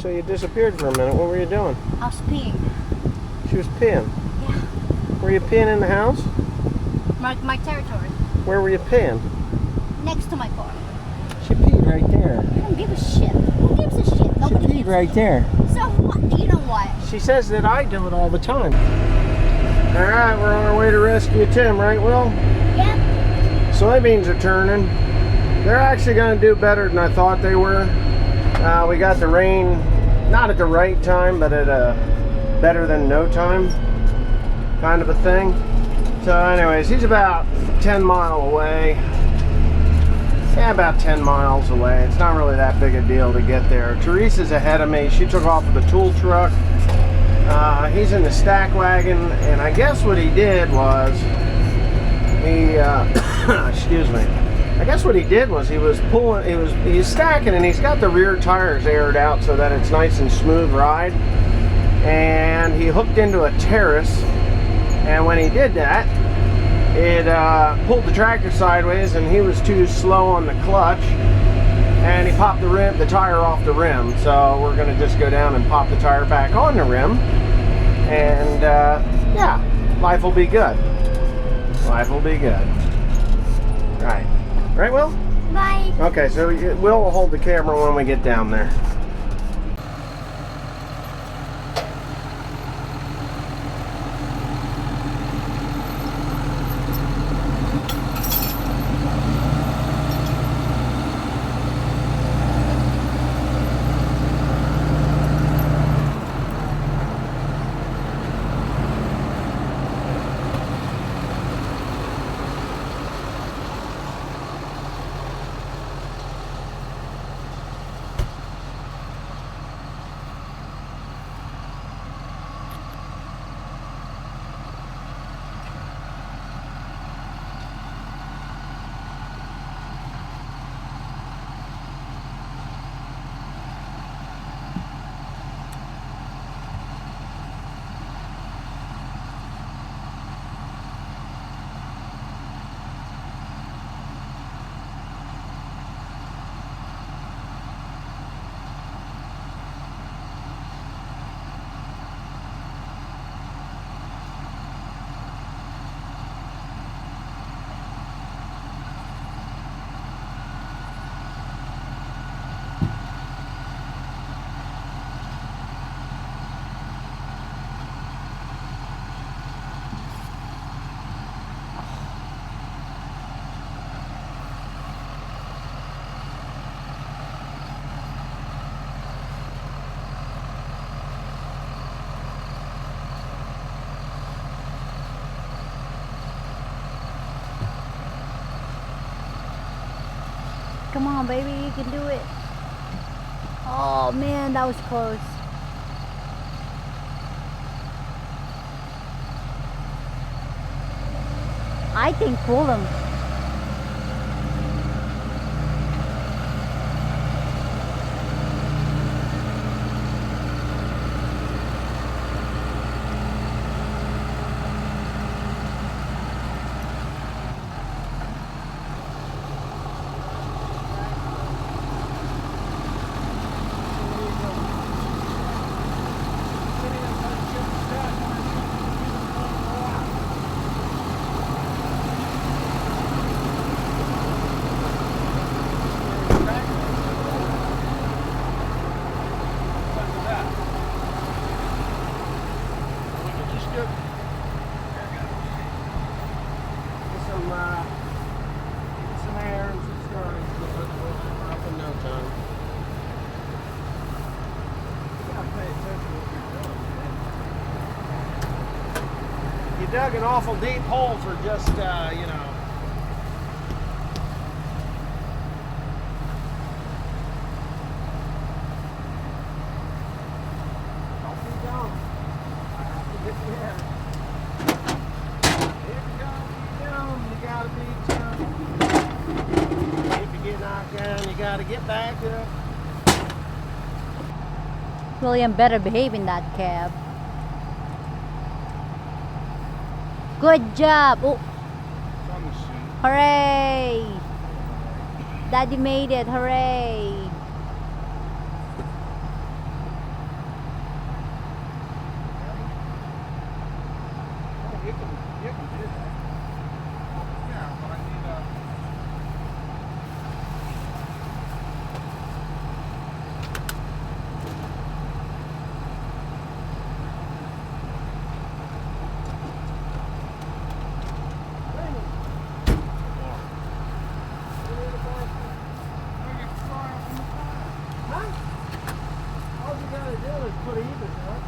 So you disappeared for a minute. What were you doing? I was peeing. She was peeing. Yeah. Were you peeing in the house? My territory. Where were you peeing? Next to my car. She peed right there. I don't give a shit. Who gives a shit? Nobody She peed right there. So what? You know what? She says that I do it all the time. All right, we're on our way to rescue Tim, right, Will? Yeah. Soybeans are turning. They're actually going to do better than I thought they were. We got the rain, not at the right time, but at a better than no time kind of a thing. So anyways, he's about 10 miles away. Yeah, about 10 miles away. It's not really that big a deal to get there. Teresa's ahead of me. She took off with the tool truck. He's in the stack wagon, and I guess what he did was he excuse me. I guess what he did was he was stacking, and he's got the rear tires aired out so that it's nice and smooth ride. And he hooked into a terrace, and when he did that, it pulled the tractor sideways, and he was too slow on the clutch, and he popped the tire off the rim. So we're gonna just go down and pop the tire back on the rim, and yeah, life will be good. Life will be good. Right, Will? Bye. Okay, so Will will hold the camera when we get down there. Come on, baby, you can do it. Oh man, that was close. I think pull him. Some air and some starting up in no time. You gotta pay attention to what you're doing, man. You dug an awful deep hole for just, you know. Don't be dumb. I have to get you there. You gotta be tough. If you get knocked down, you gotta get back up. William better behave in that cab. Good job. Oh, hooray! Daddy made it. Hooray! can do that. Yeah, but I need Huh? All you gotta do is put either up.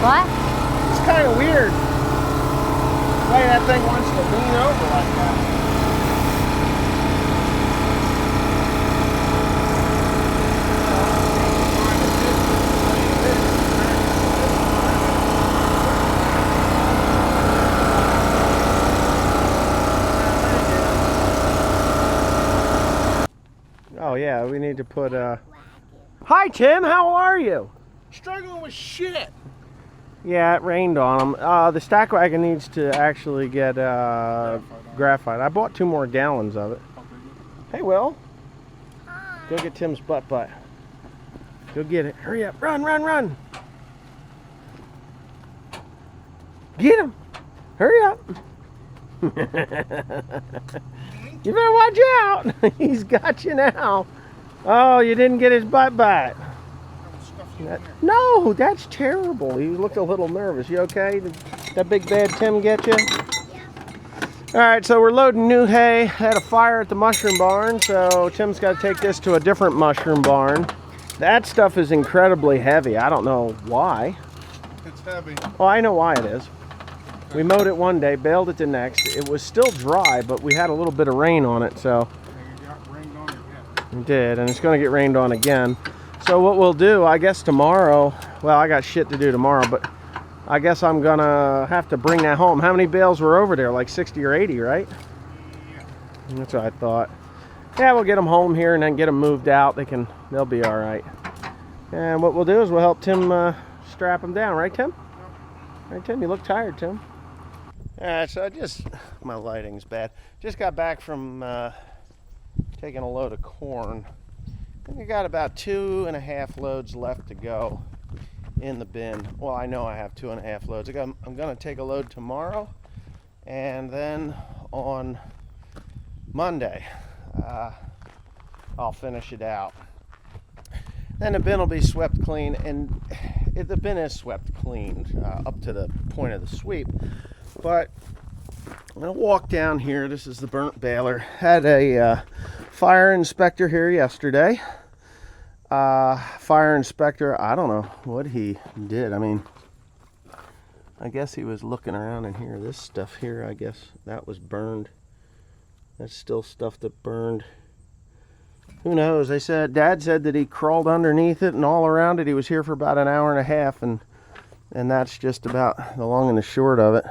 What? It's kind of weird the way that thing wants to lean over like that. Oh yeah, we need to put Hi Tim, how are you? struggling with shit. Yeah, it rained on them. The stack wagon needs to actually get graphite. I bought 2 more gallons of it. Hey, Will. Go get Tim's butt. Go get it. Hurry up. Run, run, run. Get him. Hurry up. You better watch out. He's got you now. Oh, you didn't get his butt. No, that's terrible. He looked a little nervous. You okay? Did that big bad Tim get you? All right, so we're loading new hay. Had a fire at the mushroom barn, so Tim's got to take this to a different mushroom barn. That stuff is incredibly heavy. I don't know why. It's heavy. Well, I know why it is. We mowed it one day, baled it the next. It was still dry, but we had a little bit of rain on it, so. And you got rained on again. It did, and it's going to get rained on again. So what we'll do, I guess tomorrow, well, I got shit to do tomorrow, but I guess I'm going to have to bring that home. How many bales were over there? Like 60 or 80, right? Yeah. That's what I thought. Yeah, we'll get them home here and then get them moved out. They'll be all right. And what we'll do is we'll help Tim strap them down, right, Tim? Right, Tim? You look tired, Tim. All right, so my lighting's bad. Just got back from taking a load of corn. I think I got about 2.5 loads left to go in the bin. Well, I know I have 2.5 loads. I'm going to take a load tomorrow, and then on Monday, I'll finish it out. Then the bin will be swept clean, and the bin is swept clean up to the point of the sweep. But I'm going to walk down here. This is the burnt baler. Had a fire inspector here yesterday. Fire inspector, I don't know what he did. I mean, I guess he was looking around in here. This stuff here, I guess that was burned. That's still stuff that burned. Who knows? They said, Dad said that he crawled underneath it and all around it. He was here for about an hour and a half, and that's just about the long and the short of it.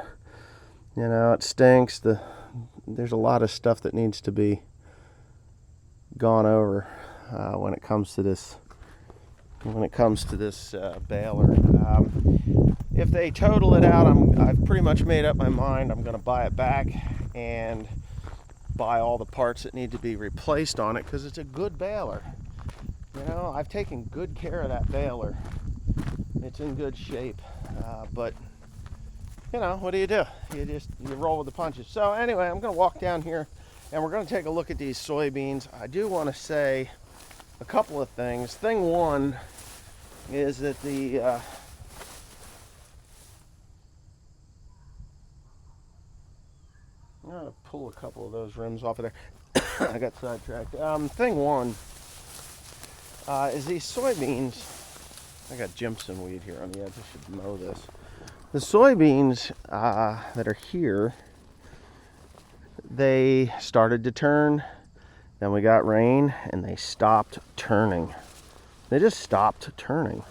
You know, it stinks. There's a lot of stuff that needs to be gone over when it comes to this. Baler. If they total it out, I've pretty much made up my mind. I'm going to buy it back and buy all the parts that need to be replaced on it, because it's a good baler. You know, I've taken good care of that baler. It's in good shape, but you know, what do? You roll with the punches. So anyway, I'm going to walk down here and we're going to take a look at these soybeans. I do want to say a couple of things. Thing one is that I'm going to pull a couple of those rims off of there. I got sidetracked. Thing one is these soybeans. I got Jimson weed here on the edge. I should mow this. The soybeans that are here, they started to turn. Then we got rain and they stopped turning. They just stopped turning.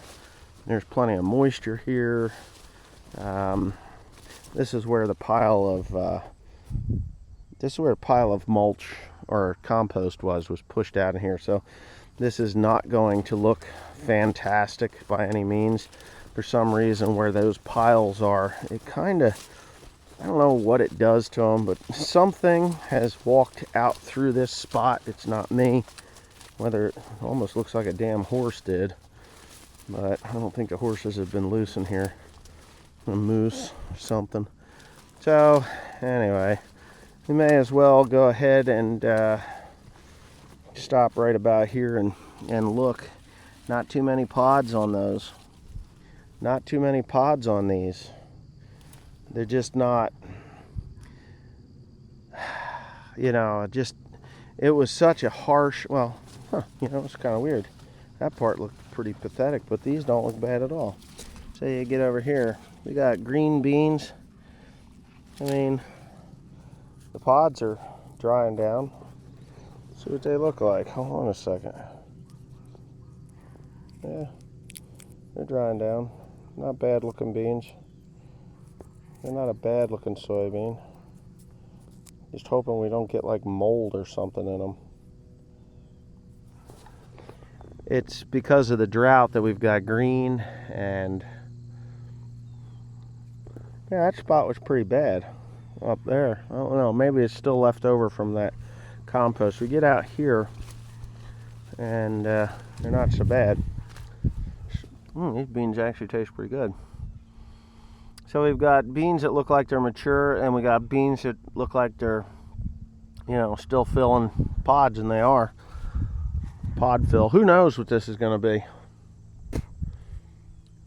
There's plenty of moisture here. This is where a pile of mulch or compost was pushed out in here. So this is not going to look fantastic by any means. For some reason, where those piles are, it kind of, I don't know what it does to them, but something has walked out through this spot. It's not me. Whether it almost looks like a damn horse did, but I don't think the horses have been loose in here. A moose or something. So anyway, we may as well go ahead and stop right about here and look. Not too many pods on those. Not too many pods on these. They're just not, you know, it was such a harsh, well, you know, it's kind of weird. That part looked pretty pathetic, but these don't look bad at all. So you get over here, we got green beans. I mean, the pods are drying down. See what they look like. Hold on a second. Yeah, they're drying down. Not bad looking beans. They're not a bad looking soybean. Just hoping we don't get like mold or something in them. It's because of the drought that we've got green, and yeah, that spot was pretty bad up there. I don't know, maybe it's still left over from that compost. We get out here and they're not so bad. These beans actually taste pretty good. So we've got beans that look like they're mature, and we got beans that look like they're, you know, still filling pods, and they are. Pod fill. Who knows what this is going to be?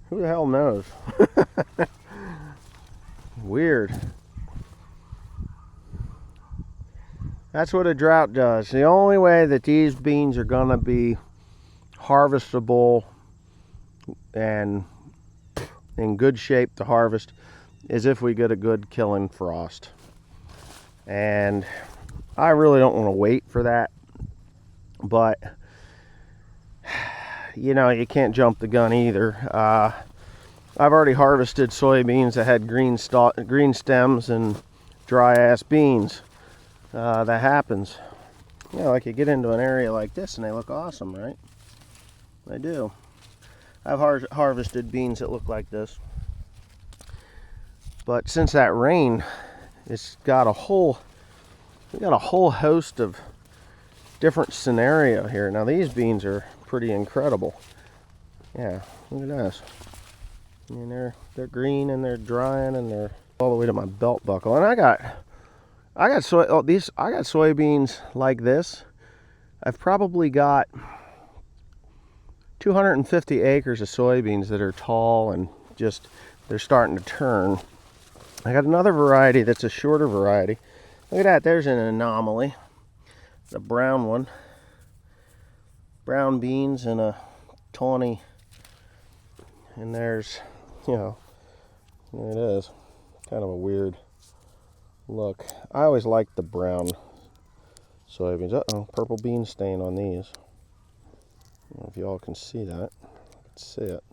Who the hell knows? Weird. That's what a drought does. The only way that these beans are going to be harvestable and in good shape to harvest is if we get a good killing frost. And I really don't want to wait for that, but you know, you can't jump the gun either. I've already harvested soybeans that had green stems and dry ass beans. That happens. You know, like you get into an area like this and they look awesome, right? They do. I've harvested beans that look like this. But since that rain, it's got a whole host of different scenario here. Now these beans are pretty incredible. Yeah, look at this. I mean, they're green and they're drying and they're all the way to my belt buckle. And I got soybeans like this. I've probably got 250 acres of soybeans that are tall and just, they're starting to turn. I got another variety that's a shorter variety. Look at that, there's an anomaly. The brown one. Brown beans and a tawny. And there's, you know, there it is. Kind of a weird look. I always liked the brown soybeans. Uh-oh, purple bean stain on these. I don't know if y'all can see that. Let's see it.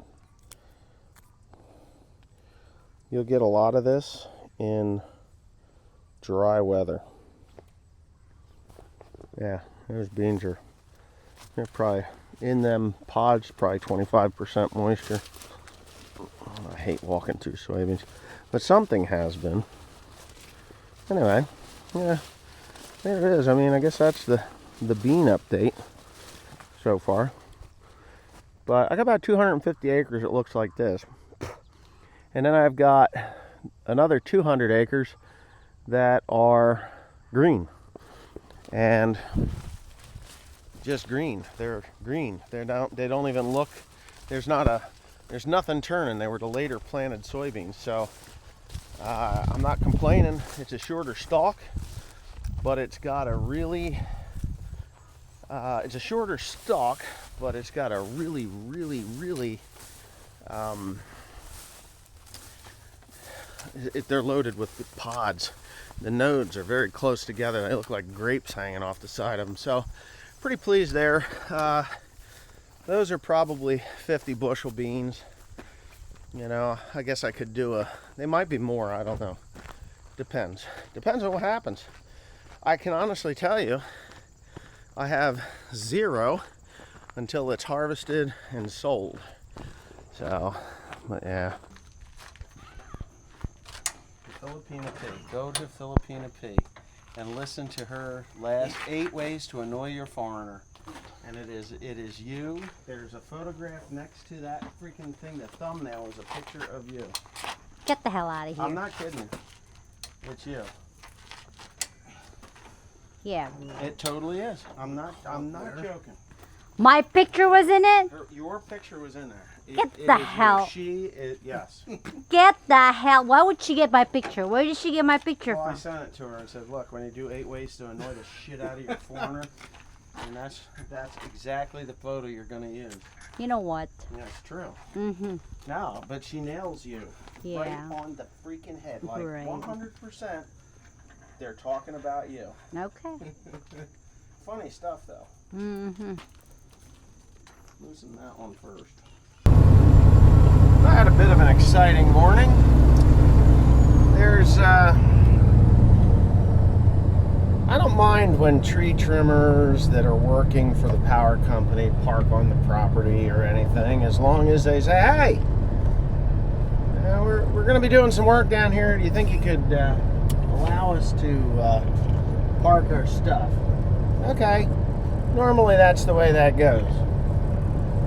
You'll get a lot of this in dry weather. Yeah, those beans they're probably in them pods, probably 25% moisture. I hate walking through soybeans, but something has been. Anyway, yeah, there it is. I mean, I guess that's the bean update so far. But I got about 250 acres, it looks like this. And then I've got another 200 acres that are green. And just green. They're green. They don't even look, there's nothing turning. They were the later planted soybeans. So I'm not complaining. It's a shorter stalk, but it's got a really it's a shorter stalk, but it's got a really they're loaded with pods. The nodes are very close together. They look like grapes hanging off the side of them. So pretty pleased there. Those are probably 50 bushel beans. You know, I guess I could do they might be more, I don't know. Depends on what happens. I can honestly tell you, I have 0 until it's harvested and sold. So, but yeah. Filipina P. Go to Filipina P and listen to her last 8 ways to annoy your foreigner. And it is you. There's a photograph next to that freaking thing. The thumbnail is a picture of you. Get the hell out of here. I'm not kidding. It's you. Yeah. It totally is. I'm not joking. My picture was in it? Your picture was in there. Get the hell. Yes. Get the hell. Why would she get my picture? Where did she get my picture Well, I from? sent it to her and said, look, when you do 8 ways to annoy the shit out of your foreigner, and that's exactly the photo you're going to use. You know what? Yeah, it's true. Mm-hmm. No, but she nails you. Yeah. Right on the freaking head. Like Right. 100% they're talking about you. Okay. Funny stuff, though. Mm-hmm. Loosen that one first. I had a bit of an exciting morning. There's, I don't mind when tree trimmers that are working for the power company park on the property or anything, as long as they say, hey, we're going to be doing some work down here. Do you think you could allow us to park our stuff? Okay. Normally that's the way that goes.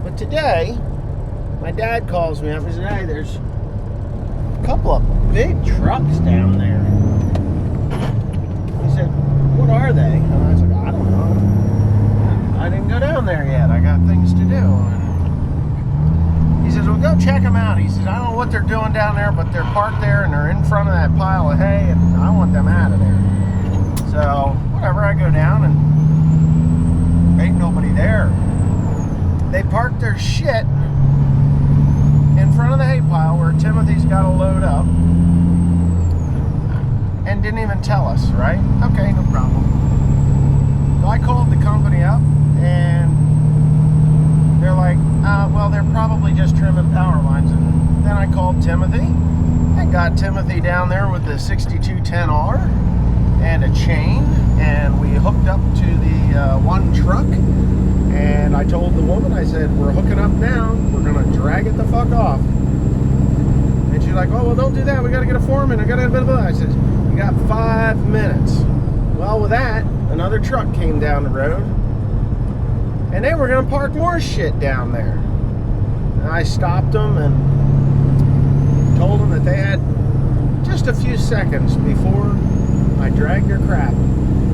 But today, my dad calls me up and says, hey, there's a couple of big trucks down there. He said, what are they? And I was like, I don't know. I didn't go down there yet. I got things to do. And he says, well, go check them out. He says, I don't know what they're doing down there, but they're parked there and they're in front of that pile of hay, and I want them out of there. So, whatever, I go down and ain't nobody there. They parked their shit in front of the hay pile where Timothy's got to load up, and didn't even tell us, right? Okay, no problem. So I called the company up, and they're like, well, they're probably just trimming power lines. And then I called Timothy and got Timothy down there with the 6210R and a chain, and we hooked up to the one truck. And I told the woman, I said, we're hooking up now. We're going to drag it the fuck off. And she's like, oh, well, don't do that. We got to get a foreman. I got to blah, blah. I said, you got 5 minutes. Well, with that, another truck came down the road. And they were going to park more shit down there. And I stopped them and told them that they had just a few seconds before I dragged their crap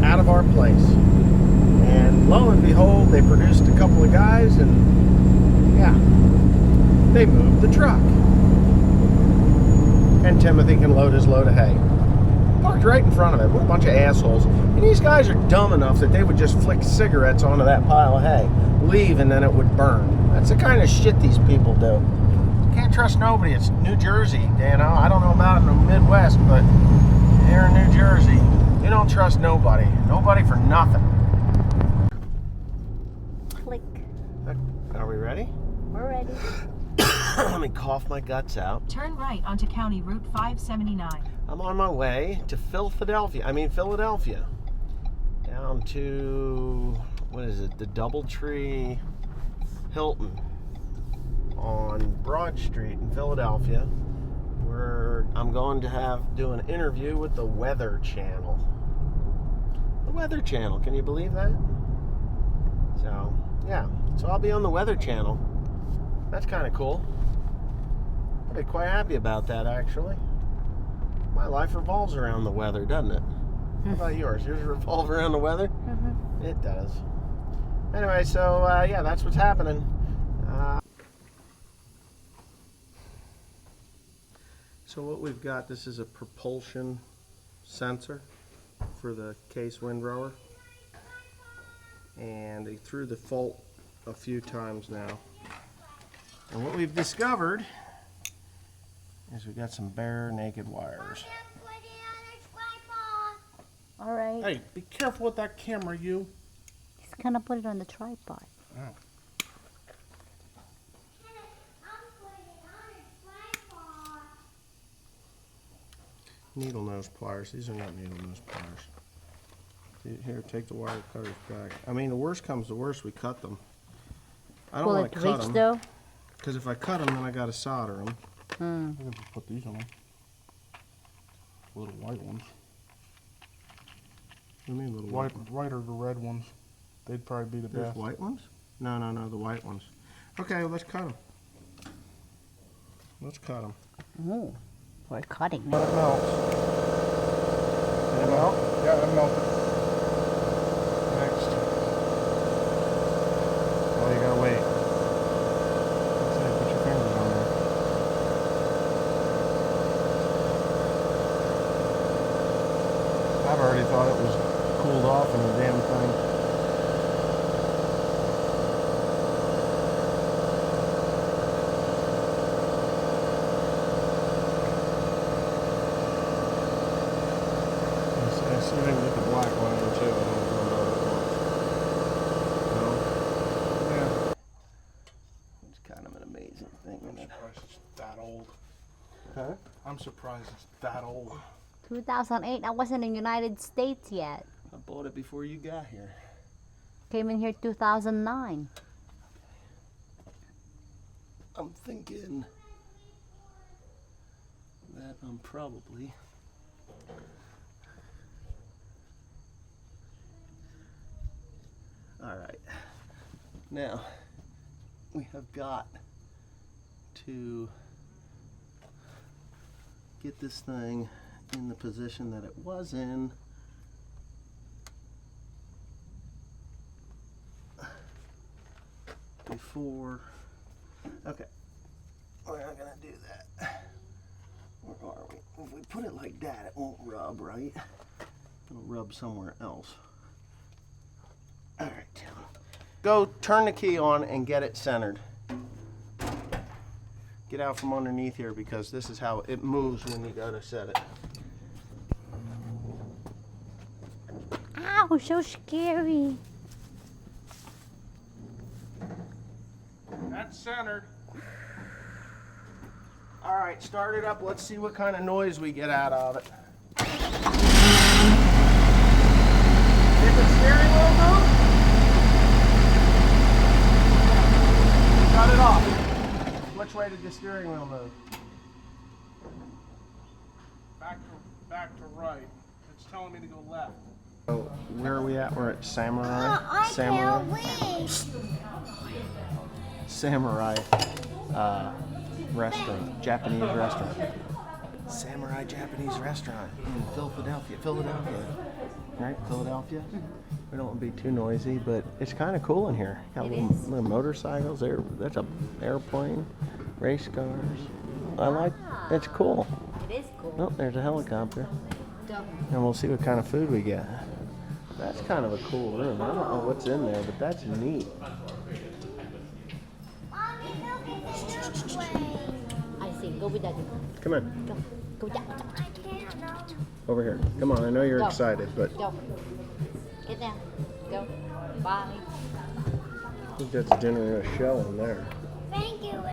out of our place. And lo and behold, they produced a couple of guys, and yeah, they moved the truck. And Timothy can load his load of hay. parked right in front of it. What a bunch of assholes. And these guys are dumb enough that they would just flick cigarettes onto that pile of hay, leave, and then it would burn. That's the kind of shit these people do. You can't trust nobody. It's New Jersey, you know. I don't know about in the Midwest, but here in New Jersey, you don't trust nobody. Nobody for nothing. Click. Are we ready? We're ready. Let me cough my guts out. Turn right onto County Route 579. I'm on my way to Philadelphia. Down to, what is it, the Doubletree Hilton on Broad Street in Philadelphia, where I'm going to do an interview with the Weather Channel. The Weather Channel, can you believe that? So, yeah. So I'll be on the Weather Channel. That's kind of cool. I'd be quite happy about that, actually. My life revolves around the weather, doesn't it? How about yours? Yours revolve around the weather? Mm-hmm. It does. Anyway, so yeah, that's what's happening. So what we've got, this is a propulsion sensor for the case windrower. And they threw the fault a few times now. And what we've discovered is we got some bare naked wires. All right. Hey, be careful with that camera, you. He's gonna put it on the tripod. Oh. Needle nose pliers. These are not needle nose pliers. Here, take the wire cutters back. I mean, the worst comes to worst, we cut them. I don't Will want it to cut reach them. though? Because if I cut them, then I got to solder them. I'm gonna just put these on them. Little white ones. What do you mean little White, white ones? white or the red ones. They'd probably be the There's best. white ones? No, the white ones. Okay, well, let's cut them. Let's cut them. Ooh, we're cutting. Let it melt. Did it melt? Yeah, it melted. Next. Oh, you gotta wait. That's it, put your fingers on there. I've already thought it was cooled off in the damn thing. I see if I can get the black one in too. I don't know. No? Yeah. It's kind of an amazing thing, I'm isn't it? surprised it's that old. Huh? I'm surprised it's that old. 2008. I wasn't in the United States yet. I bought it before you got here. Came in here 2009. I'm thinking that I'm probably all right. Now we have got to get this thing in the position that it was in before. Okay, we're not gonna do that. Where are we? If we put it like that, it won't rub, right? It'll rub somewhere else. All right, Tim. Go turn the key on and get it centered. Get out from underneath here because this is how it moves when you go to set it. Ow, so scary. That's centered. All right, start it up. Let's see what kind of noise we get out of it. Did the steering wheel move? Shut it off. Which way did the steering wheel move? Back to right. It's telling me to go left. So where are we at? We're at Samurai. Samurai restaurant, Japanese restaurant. Samurai Japanese restaurant in Philadelphia. Right? Philadelphia? We don't want to be too noisy, but it's kind of cool in here. Got little motorcycles there. That's an airplane, race cars. I like. It's cool. It is cool. Oh, there's a helicopter. Go. and we'll see what kind of food we get. That's kind of a cool room. I don't know what's in there, but that's neat. I see. Go with daddy. Come on, Go. Go down. over here. Come on, I know you're Go. excited, but Go. Get down. Go. Bye. I think that's dinner in a shell in there.